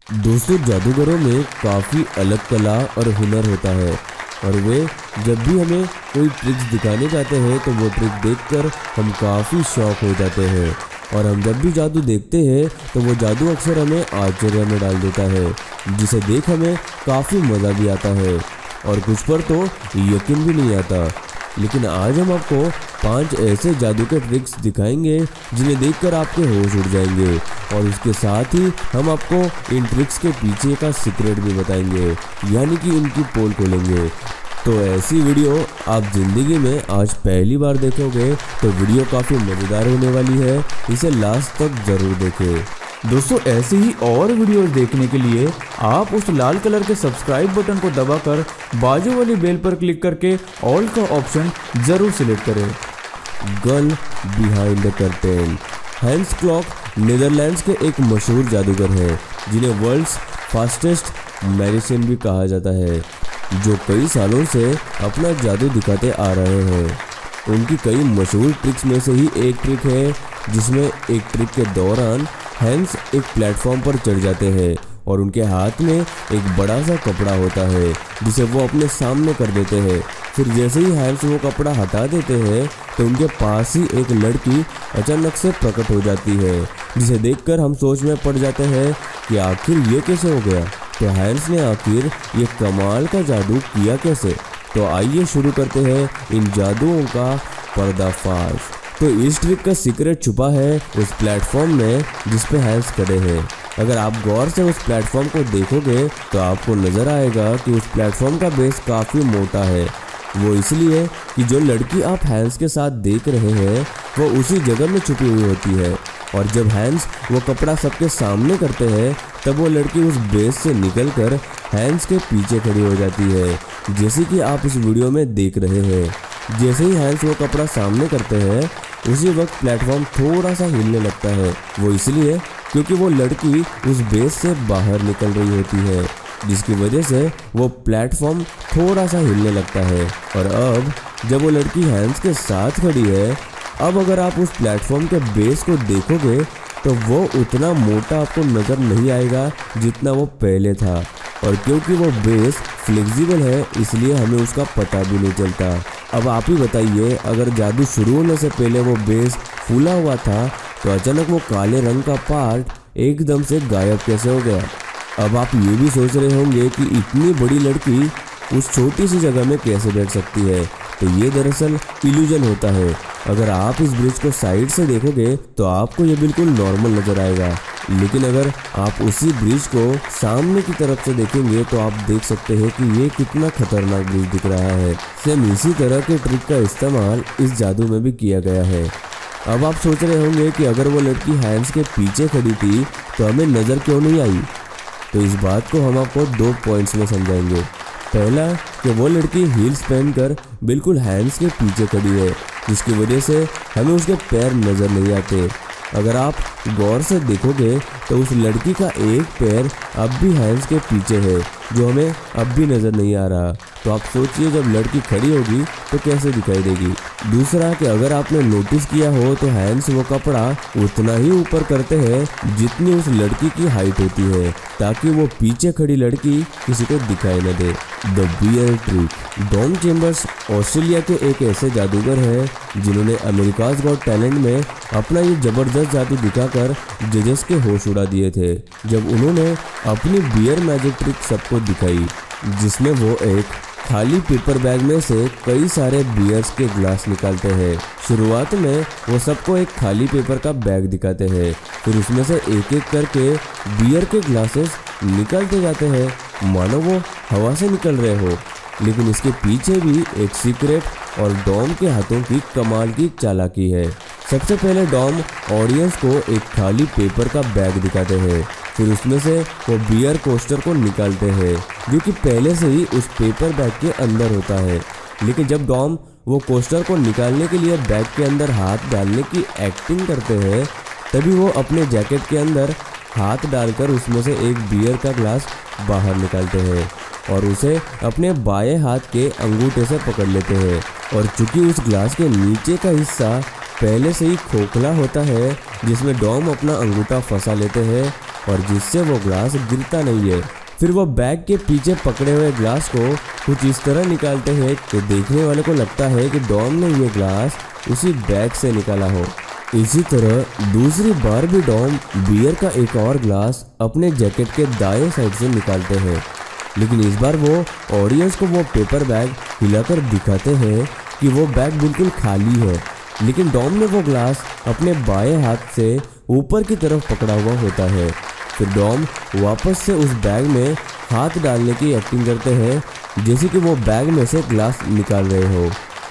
दोस्तों, जादूगरों में काफ़ी अलग कला और हुनर होता है और वे जब भी हमें कोई ट्रिक्स दिखाने जाते हैं तो वो ट्रिक देखकर हम काफ़ी शॉक हो जाते हैं। और हम जब भी जादू देखते हैं तो वो जादू अक्सर हमें आश्चर्य में डाल देता है, जिसे देख हमें काफ़ी मज़ा भी आता है और कुछ पर तो यकीन भी नहीं आता। लेकिन आज हम आपको 5 ऐसे जादू के ट्रिक्स दिखाएंगे जिन्हें देखकर आपके होश उड़ जाएंगे और इसके साथ ही हम आपको इन ट्रिक्स के पीछे का सीक्रेट भी बताएंगे, यानी कि इनकी पोल खोलेंगे। तो ऐसी वीडियो आप ज़िंदगी में आज पहली बार देखोगे तो वीडियो काफ़ी मज़ेदार होने वाली है, इसे लास्ट तक ज़रूर देखें। दोस्तों, ऐसे ही और वीडियोस देखने के लिए आप उस लाल कलर के सब्सक्राइब बटन को दबाकर बाजू वाली बेल पर क्लिक करके ऑल का ऑप्शन ज़रूर सिलेक्ट करें। Girl behind the curtain. Hans Klok Netherlands के एक मशहूर जादूगर हैं जिन्हें वर्ल्ड्स फास्टेस्ट मैजिशियन भी कहा जाता है, जो कई सालों से अपना जादू दिखाते आ रहे हैं। उनकी कई मशहूर ट्रिक्स में से ही एक ट्रिक है जिसमें एक ट्रिक के दौरान हैंस एक प्लेटफॉर्म पर चढ़ जाते हैं और उनके हाथ में एक बड़ा सा कपड़ा होता है जिसे वो अपने सामने कर देते हैं। फिर जैसे ही हैंस वो कपड़ा हटा देते हैं तो उनके पास ही एक लड़की अचानक से प्रकट हो जाती है, जिसे देखकर हम सोच में पड़ जाते हैं कि आखिर ये कैसे हो गया। तो हैंस ने आखिर ये कमाल का जादू किया कैसे। तो आइए शुरू करते हैं इन जादुओं का पर्दाफाश। तो इस ट्रिक का सीक्रेट छुपा है उस प्लेटफॉर्म में जिस पे हैंस खड़े हैं। अगर आप गौर से उस प्लेटफॉर्म को देखोगे तो आपको नज़र आएगा कि उस प्लेटफॉर्म का बेस काफ़ी मोटा है। वो इसलिए कि जो लड़की आप हैंस के साथ देख रहे हैं वो उसी जगह में छुपी हुई होती है और जब हैंस वो कपड़ा सबके सामने करते हैं तब वो लड़की उस बेस से निकलकर हैंस के पीछे खड़ी हो जाती है, जैसे कि आप इस वीडियो में देख रहे हैं। जैसे ही हैंस वो कपड़ा सामने करते हैं उसी वक्त प्लेटफॉर्म थोड़ा सा हिलने लगता है। वो इसलिए क्योंकि वो लड़की उस बेस से बाहर निकल रही होती है, जिसकी वजह से वो प्लेटफॉर्म थोड़ा सा हिलने लगता है। और अब जब वो लड़की हैंस के साथ खड़ी है, अब अगर आप उस प्लेटफॉर्म के बेस को देखोगे तो वो उतना मोटा आपको नज़र नहीं आएगा जितना वो पहले था। और क्योंकि वो बेस फ्लेक्सिबल है इसलिए हमें उसका पता भी नहीं चलता। अब आप ही बताइए, अगर जादू शुरू होने से पहले वो बेस फूला हुआ था तो अचानक वो काले रंग का पार्ट एकदम से गायब कैसे हो गया। अब आप ये भी सोच रहे होंगे कि इतनी बड़ी लड़की उस छोटी सी जगह में कैसे बैठ सकती है। तो ये दरअसल इल्यूजन होता है। अगर आप इस ब्रिज को साइड से देखोगे तो आपको ये बिल्कुल नॉर्मल नज़र आएगा, लेकिन अगर आप उसी ब्रिज को सामने की तरफ से देखेंगे तो आप देख सकते हैं कि ये कितना खतरनाक ब्रिज दिख रहा है। सेम इसी तरह के ट्रिक का इस्तेमाल इस जादू में भी किया गया है। अब आप सोच रहे होंगे कि अगर वो लड़की हैंस के पीछे खड़ी थी तो हमें नज़र क्यों नहीं आई। तो इस बात को हम आपको 2 पॉइंट्स में समझाएंगे। पहला कि वो लड़की हील्स पहनकर बिल्कुल हैंस के पीछे खड़ी है, जिसकी वजह से हमें उसके पैर नज़र नहीं आते। अगर आप गौर से देखोगे तो उस लड़की का एक पैर अब भी हैंस के पीछे है, जो हमें अब भी नज़र नहीं आ रहा। तो आप सोचिए जब लड़की खड़ी होगी तो कैसे दिखाई देगी। दूसरा कि अगर आपने नोटिस किया हो तो हैंस वो कपड़ा उतना ही ऊपर करते हैं जितनी उस लड़की की हाइट होती है, ताकि वो पीछे खड़ी लड़की किसी को दिखाई न दे। The bear trick. Dom Chambers Australia के एक ऐसे जादूगर हैं जिन्होंने अमेरिकाज गॉट टैलेंट में अपना ये ज़बरदस्त जादू दिखाकर जजेस के होश उड़ा दिए थे जब उन्होंने अपनी बियर मैजिक ट्रिक सबको दिखाई, जिसमें वो एक खाली पेपर बैग में से कई सारे बियर्स के ग्लास निकालते हैं। शुरुआत में वो सबको एक खाली पेपर का बैग दिखाते हैं, फिर उसमें से एक एक करके बियर के ग्लासेस निकालते जाते हैं मानो वो हवा से निकल रहे हो। लेकिन इसके पीछे भी एक सीक्रेट और डॉम के हाथों की कमाल की चालाकी है। सबसे पहले डॉम ऑडियंस को एक खाली पेपर का बैग दिखाते हैं, फिर उसमें से वो बियर कोस्टर को निकालते हैं जो कि पहले से ही उस पेपर बैग के अंदर होता है। लेकिन जब डॉम वो कोस्टर को निकालने के लिए बैग के अंदर हाथ डालने की एक्टिंग करते हैं तभी वो अपने जैकेट के अंदर हाथ डालकर उसमें से एक बियर का ग्लास बाहर निकालते हैं और उसे अपने बाएं हाथ के अंगूठे से पकड़ लेते हैं। और चूंकि उस ग्लास के नीचे का हिस्सा पहले से ही खोखला होता है जिसमें डॉम अपना अंगूठा फंसा लेते हैं और जिससे वो ग्लास गिरता नहीं है। फिर वो बैग के पीछे पकड़े हुए ग्लास को कुछ इस तरह निकालते हैं कि देखने वाले को लगता है कि डॉम ने ये ग्लास उसी बैग से निकाला हो। इसी तरह दूसरी बार भी डॉम बियर का एक और ग्लास अपने जैकेट के दाएं साइड से निकालते हैं, लेकिन इस बार वो ऑडियंस को वो पेपर बैग हिलाकर दिखाते हैं कि वो बैग बिल्कुल खाली है, लेकिन डॉम ने वो ग्लास अपने बाएं हाथ से ऊपर की तरफ पकड़ा हुआ होता है। फिर डॉम वापस से उस बैग में हाथ डालने की एक्टिंग करते हैं जैसे कि वो बैग में से ग्लास निकाल रहे हो,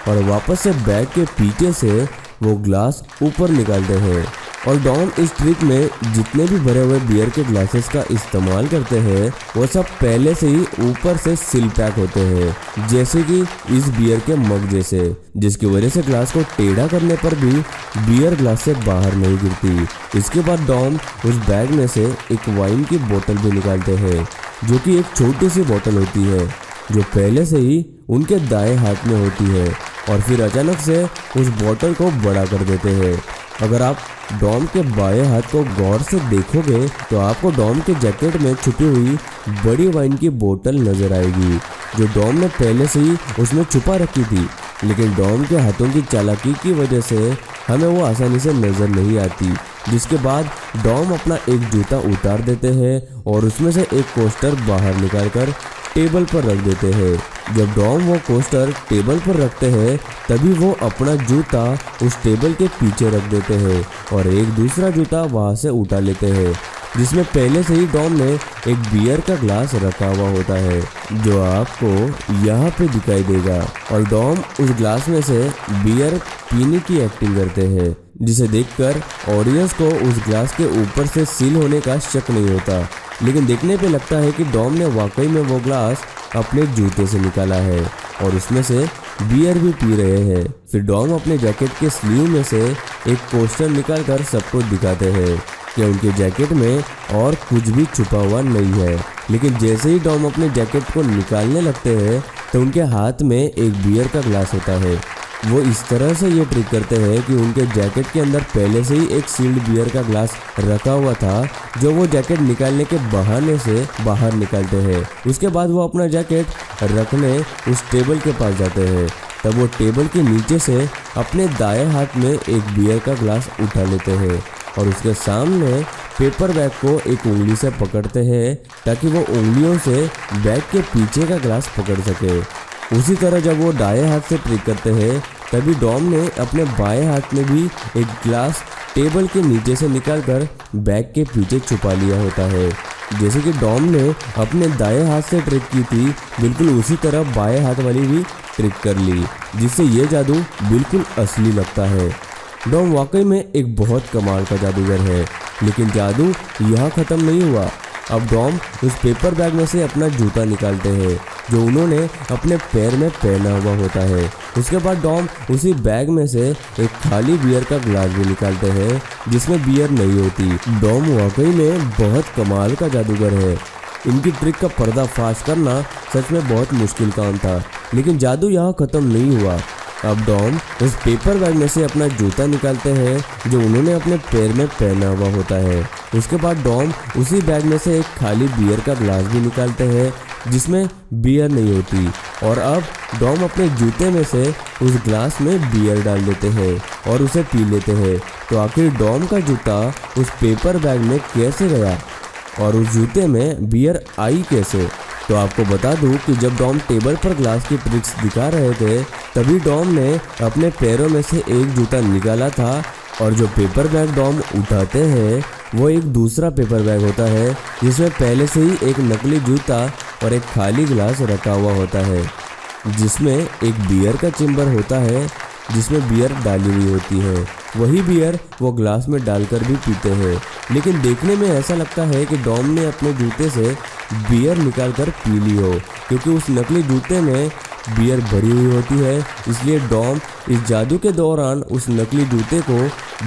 और वापस से बैग के पीछे से वो ग्लास ऊपर निकालते हैं। और डॉम इस ट्रिक में जितने भी भरे हुए बियर के ग्लासेस का इस्तेमाल करते हैं वो सब पहले से ही ऊपर से सील पैक होते हैं, जैसे कि इस बियर के मग जैसे, जिसकी वजह से ग्लास को टेढ़ा करने पर भी बियर ग्लास से बाहर नहीं गिरती। इसके बाद डॉम उस बैग में से एक वाइन की बोतल भी निकालते हैं, जो कि एक छोटी सी बोतल होती है जो पहले से ही उनके दाएं हाथ में होती है, और फिर अचानक से उस बोतल को बड़ा कर देते हैं। अगर आप डॉम के बाएं हाथ को गौर से देखोगे तो आपको डॉम के जैकेट में छुपी हुई बड़ी वाइन की बोतल नजर आएगी, जो डॉम ने पहले से ही उसमें छुपा रखी थी, लेकिन डॉम के हाथों की चालाकी की वजह से हमें वो आसानी से नजर नहीं आती। जिसके बाद डॉम अपना एक जूता उतार देते हैं और उसमें से एक कोस्टर बाहर निकालकर टेबल पर रख देते हैं। जब डॉम वो कोस्टर टेबल पर रखते हैं तभी वो अपना जूता उस टेबल के पीछे रख देते हैं और एक दूसरा जूता वहां से उठा लेते हैं, जिसमें पहले से ही डॉम ने एक बियर का ग्लास रखा हुआ होता है, जो आपको यहाँ पे दिखाई देगा। और डॉम उस ग्लास में से बियर पीने की एक्टिंग करते हैं, जिसे देखकर ऑडियंस को उस ग्लास के ऊपर से सील होने का शक नहीं होता, लेकिन देखने पे लगता है कि डॉम ने वाकई में वो ग्लास अपने जूते से निकाला है और उसमें से बियर भी पी रहे हैं। फिर डॉम अपने जैकेट के स्लीव में से एक पोस्टर निकालकर सबको दिखाते हैं कि उनके जैकेट में और कुछ भी छुपा हुआ नहीं है, लेकिन जैसे ही डॉम अपने जैकेट को निकालने लगते हैं तो उनके हाथ में एक बियर का ग्लास होता है। वो इस तरह से ये ट्रिक करते हैं कि उनके जैकेट के अंदर पहले से ही एक सील्ड बियर का ग्लास रखा हुआ था, जो वो जैकेट निकालने के बहाने से बाहर निकालते हैं। उसके बाद वो अपना जैकेट रखने उस टेबल के पास जाते हैं, तब वो टेबल के नीचे से अपने दाएं हाथ में एक बियर का ग्लास उठा लेते हैं और उसके सामने पेपर बैग को एक उंगली से पकड़ते हैं ताकि वो उंगलियों से बैग के पीछे का ग्लास पकड़ सके। उसी तरह जब वो दाएं हाथ से ट्रिक करते हैं तभी डॉम ने अपने बाएं हाथ में भी एक ग्लास टेबल के नीचे से निकालकर बैग के पीछे छुपा लिया होता है। जैसे कि डॉम ने अपने दाएं हाथ से ट्रिक की थी, बिल्कुल उसी तरह बाएं हाथ वाली भी ट्रिक कर ली, जिससे ये जादू बिल्कुल असली लगता है। डॉम वाकई में एक बहुत कमाल का जादूगर है, लेकिन जादू यहाँ ख़त्म नहीं हुआ। अब डॉम उस पेपर बैग में से अपना जूता निकालते हैं जो उन्होंने अपने पैर में पहना हुआ होता है। उसके बाद डॉम उसी बैग में से एक खाली बियर का ग्लास भी निकालते हैं जिसमें बियर नहीं होती। डॉम वाकई में बहुत कमाल का जादूगर है। इनकी ट्रिक का पर्दाफाश करना सच में बहुत मुश्किल काम था, लेकिन जादू यहाँ ख़त्म नहीं हुआ। अब डॉम उस पेपर बैग में से अपना जूता निकालते हैं जो उन्होंने अपने पैर में पहना हुआ होता है। उसके बाद डॉम उसी बैग में से एक खाली बियर का ग्लास भी निकालते हैं जिसमें बियर नहीं होती, और अब डॉम अपने जूते में से उस ग्लास में बियर डाल देते हैं और उसे पी लेते हैं। तो आखिर डॉम का जूता उस पेपर बैग में कैसे गया और उस जूते में बियर आई कैसे? तो आपको बता दूं कि जब डॉम टेबल पर ग्लास की ट्रिक्स दिखा रहे थे तभी डॉम ने अपने पैरों में से एक जूता निकाला था, और जो पेपर बैग डॉम उठाते हैं वो एक दूसरा पेपर बैग होता है जिसमें पहले से ही एक नकली जूता और एक खाली ग्लास रखा हुआ होता है, जिसमें एक बियर का चेम्बर होता है जिसमें बियर डाली हुई होती है। वही बियर वो ग्लास में डालकर भी पीते हैं, लेकिन देखने में ऐसा लगता है कि डॉम ने अपने जूते से बियर निकालकर पी ली हो, क्योंकि उस नकली जूते में बियर भरी हुई होती है। इसलिए डॉम इस जादू के दौरान उस नकली जूते को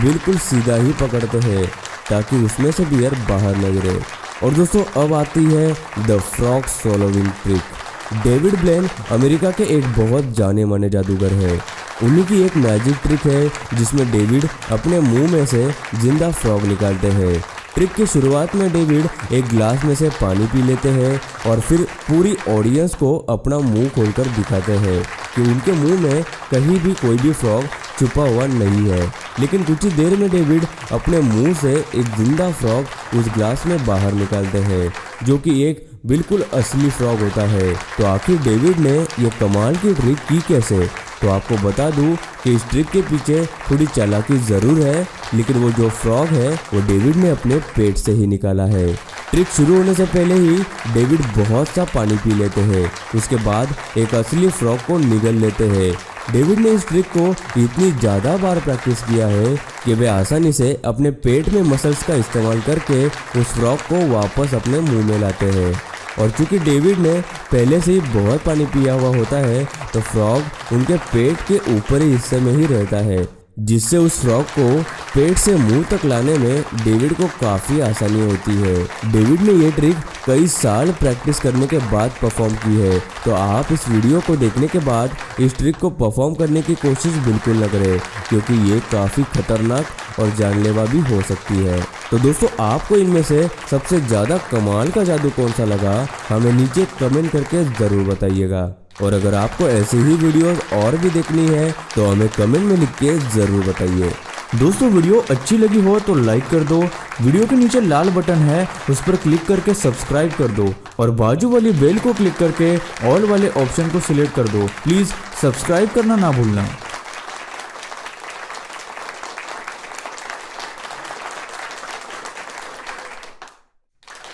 बिल्कुल सीधा ही पकड़ते हैं ताकि उसमें से बियर बाहर न गिरे। और दोस्तों अब आती है the frog swallowing trick. David Blaine America के एक बहुत जाने माने जादूगर है। उन्हीं की एक मैजिक ट्रिक है जिसमें डेविड अपने मुंह में से जिंदा फ्रॉग निकालते हैं। ट्रिक की शुरुआत में डेविड एक ग्लास में से पानी पी लेते हैं और फिर पूरी ऑडियंस को अपना मुंह खोलकर दिखाते हैं कि उनके मुंह में कहीं भी कोई भी फ्रॉग छुपा हुआ नहीं है। लेकिन कुछ ही देर में डेविड अपने मुंह से एक जिंदा फ्रॉग उस ग्लास में बाहर निकालते हैं, जो कि एक बिल्कुल असली फ्रॉग होता है। तो आखिर डेविड ने ये कमाल की ट्रिक की कैसे? तो आपको बता दूं कि इस ट्रिक के पीछे थोड़ी चालाकी ज़रूर है, लेकिन वो जो फ्रॉग है वो डेविड ने अपने पेट से ही निकाला है। ट्रिक शुरू होने से पहले ही डेविड बहुत सा पानी पी लेते हैं। उसके बाद एक असली फ्रॉग को निगल लेते हैं। डेविड ने इस ट्रिक को इतनी ज़्यादा बार प्रैक्टिस किया है कि वे आसानी से अपने पेट में मसल्स का इस्तेमाल करके उस फ्रॉग को वापस अपने मुंह में लाते हैं। और चूंकि डेविड ने पहले से ही बहुत पानी पिया हुआ होता है, तो फ्रॉग उनके पेट के ऊपरी हिस्से में ही रहता है, जिससे उस फ्रॉग को पेट से मुंह तक लाने में डेविड को काफ़ी आसानी होती है। डेविड ने ये ट्रिक कई साल प्रैक्टिस करने के बाद परफॉर्म की है, तो आप इस वीडियो को देखने के बाद इस ट्रिक को परफॉर्म करने की कोशिश बिल्कुल न करें, क्योंकि ये काफ़ी खतरनाक और जानलेवा भी हो सकती है। तो दोस्तों, आपको इनमें से सबसे ज़्यादा कमाल का जादू कौन सा लगा, हमें नीचे कमेंट करके ज़रूर बताइएगा। और अगर आपको ऐसी ही वीडियोस और भी देखनी है तो हमें कमेंट में लिख के ज़रूर बताइए। दोस्तों, वीडियो अच्छी लगी हो तो लाइक कर दो। वीडियो के नीचे लाल बटन है, उस पर क्लिक करके सब्सक्राइब कर दो और बाजू वाली बेल को क्लिक करके ऑल वाले ऑप्शन को सिलेक्ट कर दो। प्लीज़ सब्सक्राइब करना ना भूलना।